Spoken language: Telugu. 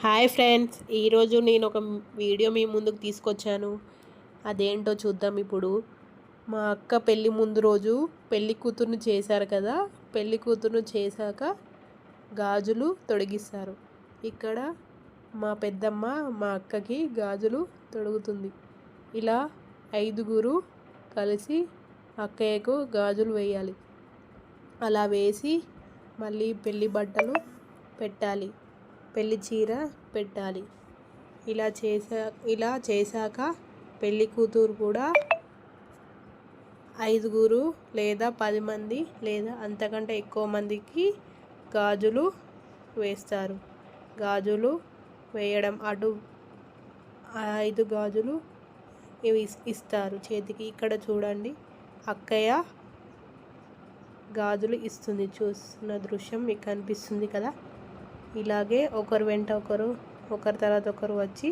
హాయ్ ఫ్రెండ్స్, ఈరోజు నేను ఒక వీడియో మీ ముందుకు తీసుకొచ్చాను. అదేంటో చూద్దాం ఇప్పుడు. మా అక్క పెళ్ళి ముందు రోజు పెళ్ళి కూతురుని చేశారు కదా. పెళ్ళి కూతురుని చేశాక గాజులు తొడిగిస్తారు. ఇక్కడ మా పెద్దమ్మ మా అక్కకి గాజులు తొడుగుతుంది. ఇలా 5గురు కలిసి అక్కయ్యకు గాజులు వేయాలి. అలా వేసి మళ్ళీ పెళ్ళి బట్టలు పెట్టాలి, పెళ్లి చీర పెట్టాలి. ఇలా చేశాక పెళ్ళి కూతురు కూడా 5గురు లేదా 10 మంది లేదా అంతకంటే ఎక్కువ మందికి గాజులు వేస్తారు. గాజులు వేయడం అటు 5 గాజులు ఇస్తారు చేతికి. ఇక్కడ చూడండి, అక్కయ్య గాజులు ఇస్తుంది. చూస్తున్న దృశ్యం మీకు కనిపిస్తుంది కదా. ఇలాగే ఒకరు వెంట ఒకరు, ఒకరి తర్వాత ఒకరు వచ్చి